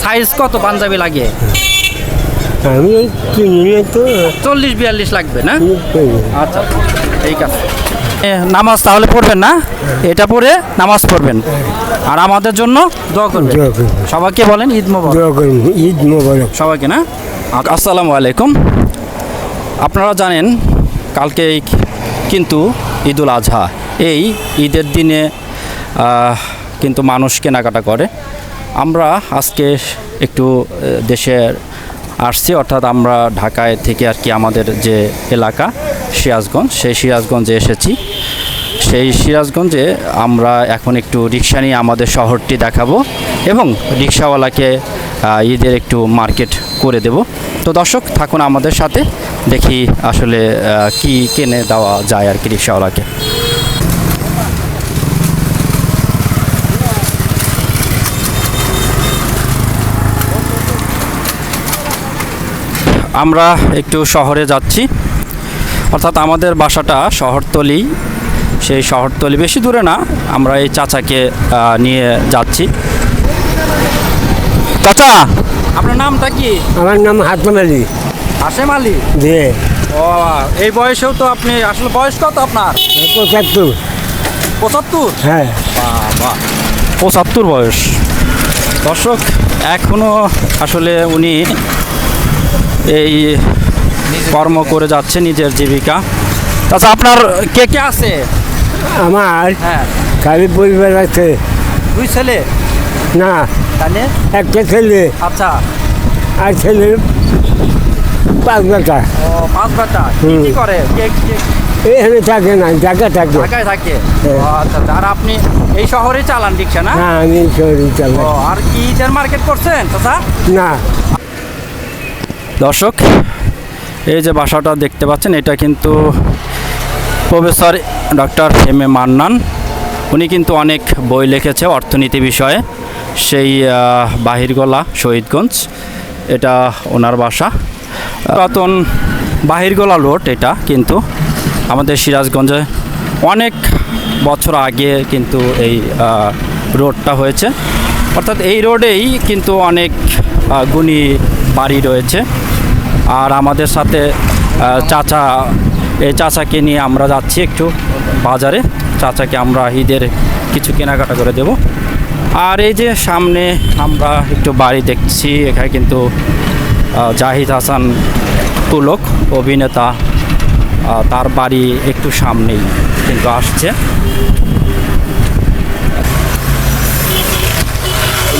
Size কত পাঞ্জাবি লাগে? আমি কিনি তো 40-42 লাগবে না? করি। আচ্ছা ঠিক আছে। নামাজ তাহলে পড়বেন না, এটা পড়ে নামাজ পড়বেন আর আমাদের জন্য দোয়া করবেন। দোয়া করবেন। সবাইকে বলেন ঈদ মোবারক। দোয়া করুন, ঈদ মোবারক। সবাইকে না, আসসালামু আলাইকুম। আপনারা জানেন কালকে কিন্তু ঈদুল আজহা। এই ঈদের দিনে কিন্তু মানুষ কেনাকাটা করে। আমরা আজকে একটু দেশে আসছি, অর্থাৎ আমরা ঢাকায় থেকে আর কি আমাদের যে এলাকা সিরাজগঞ্জ, সেই সিরাজগঞ্জে এসেছি। সেই সিরাজগঞ্জে আমরা এখন একটু রিক্সা নিয়ে আমাদের শহরটি দেখাবো এবং রিক্সাওয়ালাকে ঈদের একটু মার্কেট করে দেব। তো দর্শক থাকুন আমাদের সাথে, দেখি আসলে কি কিনে দেওয়া যায় আর কি রিক্সাওয়ালাকে। আমরা একটু শহরে যাচ্ছি, অর্থাৎ আমাদের বাসাটা শহরতলি। সেই শহরতলি বেশি দূরে না, আমরা এই চাচাকে নিয়ে যাচ্ছি। চাচা আপনার নামটা কি? আমার নাম হাতম আলী। হাশেম আলী। যে ও, এই বয়সেও তো আপনি আসলে বয়স কত আপনার? 75। 75? হ্যাঁ। বাহ, 75 বয়স। দর্শক এখনও আসলে উনি এই কর্ম করে যাচ্ছে, নিজের জীবিকা। আচ্ছা আপনার কে কে আছে? আমার হ্যাঁ, খালি পরিবার আছে। 2 ছেলে? না, তাহলে একটা ছেলে আচ্ছা। আর ছেলে 5 বেটা। ও, 5 বেটা। কি করে? এখানে থাকে না, ঢাকা থাকে। ঢাকায় থাকে? হ্যাঁ। ও, আচ্ছা। আর আপনি এই শহরে চালান রিক্সা না? হ্যাঁ, আমি শহরে ও, চালাই। আর কি ঈদের মার্কেট করছেন চাচা? না, দর্শক এই যে বাসাটা দেখতে পাচ্ছেন, এটা কিন্তু professor doctor M A Mannan. উনি কিন্তু অনেক বই লিখেছে অর্থনীতি বিষয়ে। সেই বাহিরগোলা শহীদগঞ্জ, এটা ওনার বাসা। পুরাতন বাহিরগোলা রোড, এটা কিন্তু আমাদের সিরাজগঞ্জে অনেক বছর আগে কিন্তু এই রোডটা হয়েছে। অর্থাৎ এই রোডেই কিন্তু অনেক গুণী বাড়ি রয়েছে। আর আমাদের সাথে চাচা, এই চাচাকে নিয়ে আমরা যাচ্ছি একটু বাজারে। চাচাকে আমরা ঈদের কিছু কেনাকাটা করে দেব। আর এই যে সামনে আমরা একটু বাড়ি দেখছি, এখানে কিন্তু জাহিদ হাসান পুলক অভিনেতা, তার বাড়ি একটু সামনেই কিন্তু আসছে।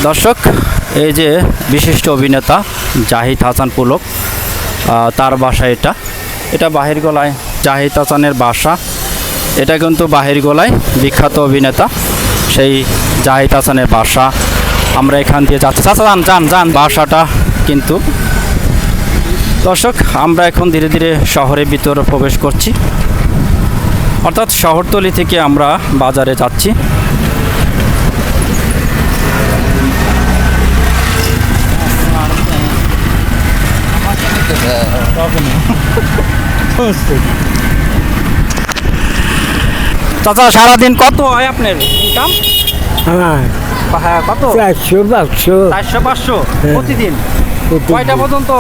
দর্শক এই যে বিশিষ্ট অভিনেতা জাহিদ হাসান পুলক, তার বাসা এটা বাহিরগোলায় জাহিদ হাসানের বাসা। এটা কিন্তু বাহিরগোলায় বিখ্যাত অভিনেতা সেই জাহিদ হাসানের বাসা। আমরা এখান দিয়ে যাচ্ছি। চাচা যান বাসাটা কিন্তু। দর্শক আমরা এখন ধীরে ধীরে শহরের ভিতরে প্রবেশ করছি, অর্থাৎ শহরতলি থেকে আমরা বাজারে যাচ্ছি। চাচা সারাদিন কত হয় আপনার ইনকাম? আমার হ্যাঁ, কত? 400-500। 400-500 হ্যাঁ। প্রতিদিন? কয়টা পর্যন্ত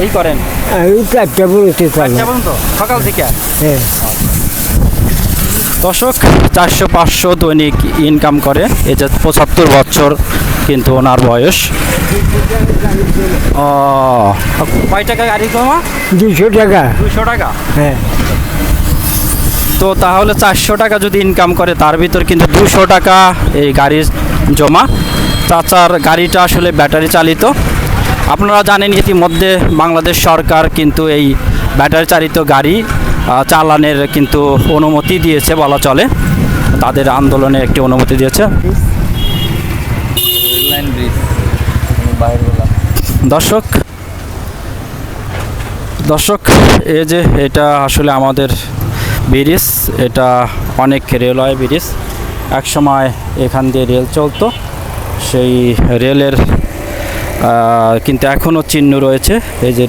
এই করেন? আমি 4টা বলতে 4টা পর্যন্ত সকাল থেকে? হ্যাঁ। দর্শক 400-500 দৈনিক ইনকাম করে। এই যে 75 বছর কিন্তু ওনার বয়স। ও, কয় টাকা গাড়ি কমা? 200 টাকা। 200 টাকা? হ্যাঁ। তো তাহলে 400 টাকা যদি ইনকাম করে, তার ভিতর কিন্তু 200 টাকা এই গাড়ির জমা। চাচার গাড়িটা আসলে ব্যাটারি চালিত। আপনারা জানেন ইতিমধ্যে বাংলাদেশ সরকার কিন্তু এই ব্যাটারি চালিত গাড়ি চালানের কিন্তু অনুমতি দিয়েছে বলা চলে। তাদের আন্দোলনে একটি অনুমতি দিয়েছে। দর্শক এই যে এটা আসলে আমাদের ব্রিজ, এটা অনেক রেলওয়ে ব্রিজ। একসময় এখান দিয়ে রেল চলতো, সেই রেলের কিন্তু এখনও চিহ্ন রয়েছে। এই যে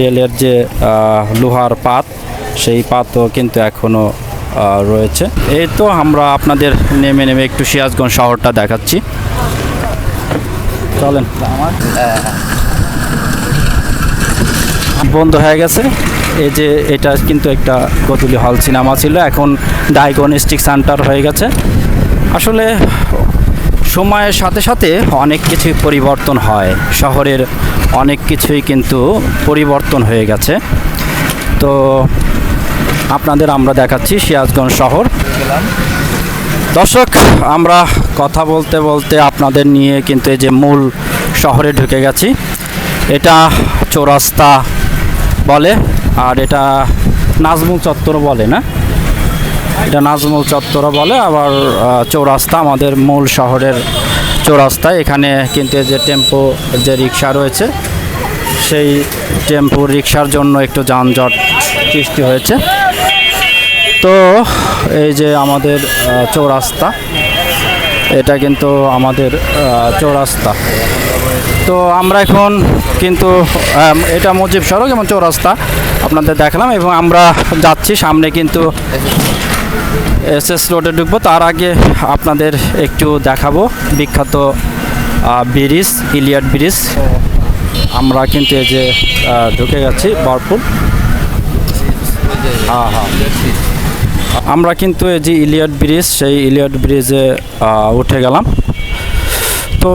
রেলের যে লোহার পাত, সেই পাতও কিন্তু এখনও রয়েছে। এই তো আমরা আপনাদের নেমে একটু সিরাজগঞ্জ শহরটা দেখাচ্ছি। চলেন। বন্ধ হয়ে গেছে। এই যে এটা কিন্তু একটা গতুলি হল সিনেমা ছিল, এখন ডায়াগনস্টিক সেন্টার হয়ে গেছে। আসলে সময়ের সাথে সাথে অনেক কিছুই পরিবর্তন হয়, শহরের অনেক কিছুই কিন্তু পরিবর্তন হয়ে গেছে। তো আপনাদের আমরা দেখাচ্ছি সিরাজগঞ্জ শহর। দর্শক, আমরা কথা বলতে বলতে আপনাদের নিয়ে কিন্তু এই যে মূল শহরে ঢুকে গেছি। এটা চৌরাস্তা বলে, আর এটা নাজমুল চত্বর বলে না, এটা নাজমুল চত্বর বলে, আবার চৌরাস্তা আমাদের মূল শহরের চৌরাস্তা। এখানে কিন্তু এই যে টেম্পো যে রিক্সা রয়েছে, সেই টেম্পো রিক্সার জন্য একটু যানজট সৃষ্টি হয়েছে। তো এই যে আমাদের চৌরাস্তা, এটা কিন্তু আমাদের চৌরাস্তা। তো আমরা এখন কিন্তু এটা মুজিব সড়ক এবং চৌরাস্তা আপনাদের দেখালাম, এবং আমরা যাচ্ছি সামনে কিন্তু এসএস রোডে ঢুকবো। তার আগে আপনাদের একটু দেখাবো বিখ্যাত ব্রিজ, ইলিয়াট ব্রিজ। আমরা কিন্তু এই যে ঢুকে গেছি ভরপুর। হ্যাঁ হ্যাঁ, আমরা কিন্তু এই যে ইলিয়াট ব্রিজ, সেই ইলিয়াট ব্রিজে উঠে গেলাম। তো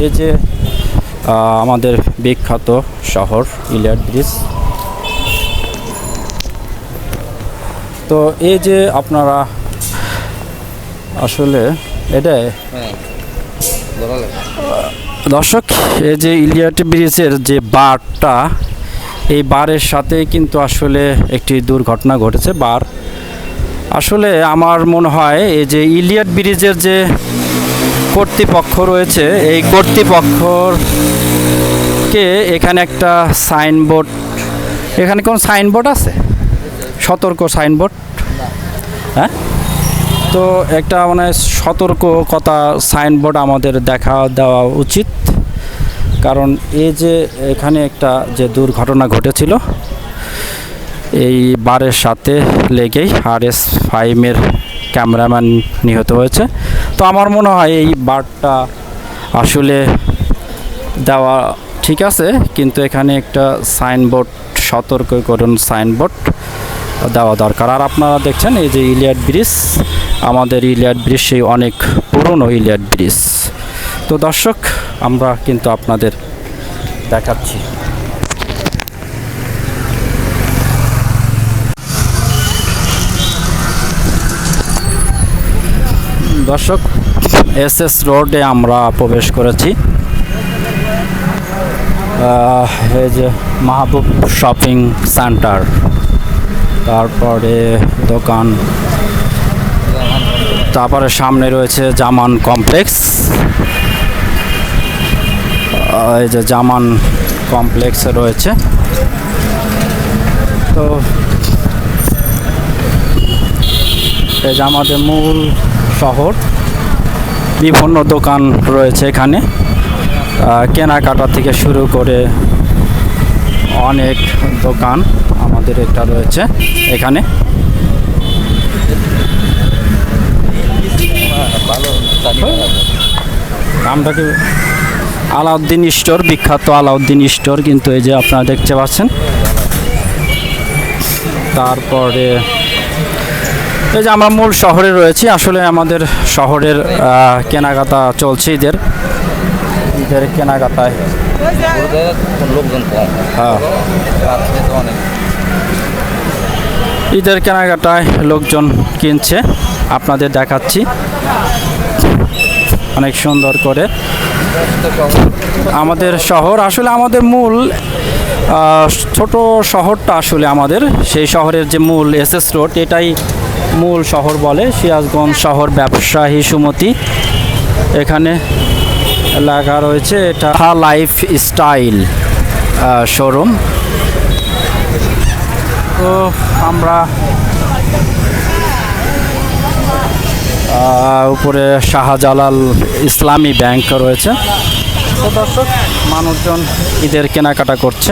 এই যে আমাদের বিখ্যাত শহর ইলিয়াট ব্রিজ। তো এই যে আপনারা আসলে এটা দর্শক, এই যে ইলিয়াট ব্রিজের যে বারটা, এই বারের সাথে কিন্তু আসলে একটি দুর্ঘটনা ঘটেছে। বার আসলে আমার মনে হয় এই যে ইলিয়াট ব্রিজের যে কর্তৃপক্ষ রয়েছে, এই কর্তৃপক্ষকে এখানে একটা সাইনবোর্ড, এখানে কোন সাইনবোর্ড আছে, সতর্ক সাইনবোর্ড? হ্যাঁ, তো একটা মানে সতর্কতা সাইনবোর্ড আমাদের দেখা দেওয়া উচিত। কারণ এই যে এখানে একটা যে দুর্ঘটনা ঘটেছিল এই বারের সাথে লেগেই RS5 ক্যামেরাম্যান নিহত হয়েছে। তো আমার মনে হয় এই বারটা আসলে দেওয়া ঠিক আছে, কিন্তু এখানে একটা সাইনবোর্ড, সতর্কীকরণ সাইনবোর্ড দেওয়া দরকার। আর আপনারা দেখছেন এই যে ইলিয়াট ব্রিজ, আমাদের ইলিয়াট ব্রিজ সেই অনেক পুরনো ইলিয়াট ব্রিজ। তো দর্শক, আমরা কিন্তু আপনাদের দেখাচ্ছি। দর্শক, এসএস রোডে আমরা প্রবেশ করেছি। এই যে মাহবুব শপিং সেন্টার, তারপরে দোকান, তারপরে সামনে রয়েছে জামান কমপ্লেক্স। এই যে জামান কমপ্লেক্স রয়েছে। তো এই যে আমাদের মূল শহর, বিভিন্ন দোকান রয়েছে এখানে, কেনাকাটা থেকে শুরু করে অনেক দোকান আমাদের এটা রয়েছে এখানে। নামটা কি? আলাউদ্দিন স্টোর, বিখ্যাত আলাউদ্দিন স্টোর কিন্তু এই যে আপনারা দেখতে পাচ্ছেন। তারপরে এই যে আমরা মূল শহরে রয়েছি। আসলে আমাদের শহরের কেনাকাটা চলছে, ঈদের কেনাকাটায় লোকজন কম। হ্যাঁ, ঈদের কেনাকাটায় লোকজন কিনছে, আপনাদের দেখাচ্ছি অনেক সুন্দর করে আমাদের শহর। আসলে আমাদের মূল ছোট শহরটা আসলে আমাদের, সেই শহরের যে মূল এসএস রোড, এটাই মূল শহর বলে। সিরাজগঞ্জ শহর ব্যবসায়ী সমিতি এখানে লেখা রয়েছে, এটা লাইফ স্টাইল শোরুম। তো আমরা উপরে শাহজালাল ইসলামী ব্যাংক রয়েছে। তো দর্শক, মানুষজন ঈদের কেনাকাটা করছে,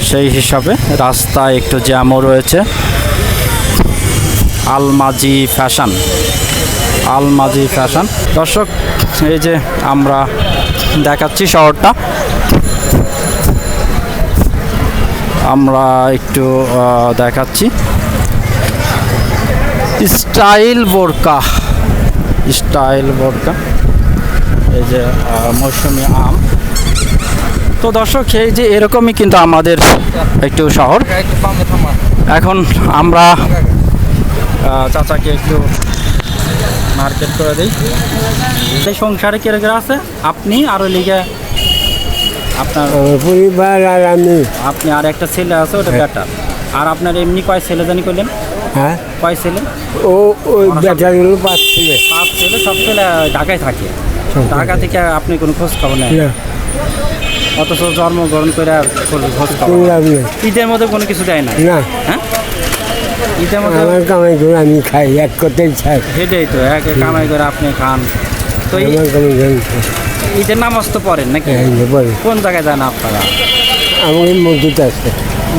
সেই হিসাবে রাস্তায় একটু জ্যামও রয়েছে। আলমাজি ফ্যাশন, আলমাজি ফ্যাশন। দর্শক, এই যে আমরা দেখাচ্ছি শহরটা। আমরা একটু দেখাচ্ছি স্টাইল বোরকা, স্টাইল বোরকা, এই যে মৌসুমি আম। তো দর্শক, এই যে এরকমই কিন্তু আমাদের একটু শহর। একটু বামে থামা। এখন আমরা চাচাকে একটু মার্কেট করে দিই। সেই সংসারে কে কে আছে? আপনি আর ওই লিগে আপনার আমার পরিবার আর আমি। আপনি আর একটা ছেলে আছে, ওটা বেটার। আর আপনার এমনি কয় ছেলে জানি করলেন? হ্যাঁ, কয় ছেলে? ওই বেটাগুলো 5 ছেলে। 5 ছেলে, সব ছেলে ঢাকায় থাকে। ঢাকা থেকে আপনি কোনো খোঁজ খবর নেই, না, অথচ জন্মগ্রহণ করে আর কোনো খোঁজ খবর নেই। করলাম না। ঈদের মধ্যে কোনো কিছু দেয় না? না, হ্যাঁ, ঈদের মধ্যে আমার কামাই করে আমি খাই, এক কথাই খাই। হেঁটেই তো এক কামাই করে আপনি খান। তো আমার কামাই করে খাই। ঈদের নামাজ তো পড়েন নাকি? এই যে বলে, কোন জায়গায় যান আপনারা? আমার মসজিদ আছে,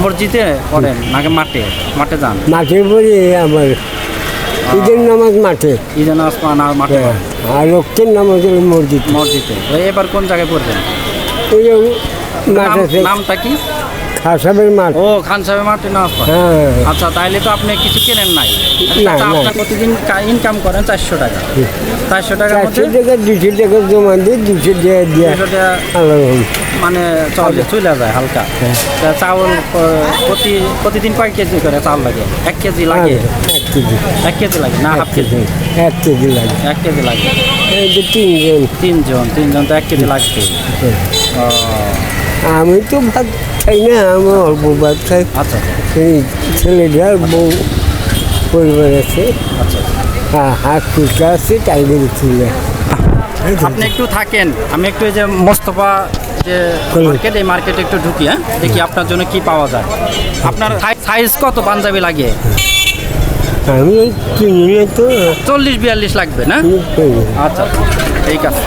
মসজিদে পড়েন নাকি মাঠে? মাঠে যান? মাঠে পড়ি আমার। ঈদের নামাজ মাঠে, ঈদের নামাজ পান আর মাঠে পড়েন? আর রক্তের নামাজ হলো মসজিদ। মসজিদে। এবার কোন জায়গায় পড়বেন? এই যে মাঠ আছে, নামটা কি? খাসাবের মাঠ। ও, খান সাহেবের মাঠে নামাজ পড়েন। হ্যাঁ, আচ্ছা, তাইলে তো আপনি কিছু কেনেন নাই। না, তা না। আপনার প্রতিদিন ইনকাম করেন 400 টাকা। 400 টাকার 400 মধ্যে টাকা 200 টাকা জমা দিয়ে 200 টাকা দিয়ে 200 টাকা আলাদা। মানে চলে যায় হালকা। তা চাউল প্রতিদিন কয় কেজি করে চাউল লাগে? 1 কেজি লাগে? 1 কেজি, 1 কেজি লাগে না হাফ কেজি? 1 কেজি লাগে। 1 কেজি লাগে। এই যে 3 জন। তিনজন তো 1 কেজি লাগবে। ও, আমি তো ভাত খাই না, আমি অল্প ভাত খাই। আচ্ছা আচ্ছা এই ছেলেটার বউ পরিবার আছে, আচ্ছা। হাত ফুটকা আছে, তাই বেরোচ্ছিল। আপনি একটু থাকেন, আমি একটু এই যে মোস্তফা যে মার্কেট, এই মার্কেটে একটু ঢুকি। হ্যাঁ, দেখি আপনার জন্য কি পাওয়া যায়। আপনার সাইজ কত পাঞ্জাবি লাগে? আমি কিনলে তো 40-42 লাগবে না? আচ্ছা, ঠিক আছে।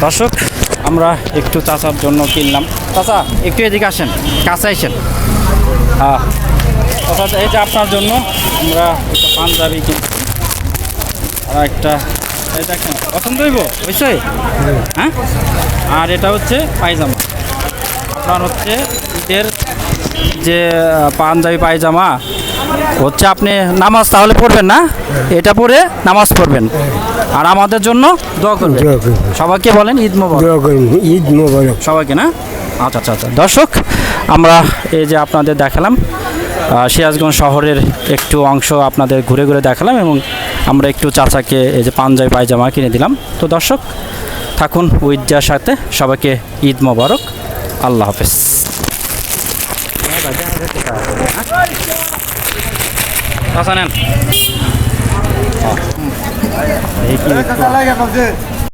দর্শক, আমরা একটু চাচার জন্য কিনলাম। চাচা, একটু এদিকে আসেন, কাছে আসেন। হ্যাঁ চাচা, এই যে আপনার জন্য আমরা একটা পাঞ্জাবি কিনছি, আর একটা এই দেখেন, পছন্দ হইব হয়েছে? হ্যাঁ, আর এটা হচ্ছে পায়জামা। আপনার হচ্ছে ঈদের যে পাঞ্জাবি পায়জামা হচ্ছে, আপনি নামাজ তাহলে পড়বেন না? এটা পরে নামাজ পড়বেন আর আমাদের জন্য দোয়া করবেন। সবাইকে বলেন ঈদ মোবারক। ঈদ মোবারক সবাইকে না? আচ্ছা আচ্ছা আচ্ছা। দর্শক, আমরা এই যে আপনাদের দেখালাম সিরাজগঞ্জ শহরের একটু অংশ আপনাদের ঘুরে ঘুরে দেখালাম, এবং আমরা একটু চাচাকে এই যে পাঞ্জাবি পায়জামা কিনে দিলাম। তো দর্শক, থাকুন উইজার সাথে। সবাইকে ঈদ মোবারক। আল্লাহ হাফেজ। চাচা নেন।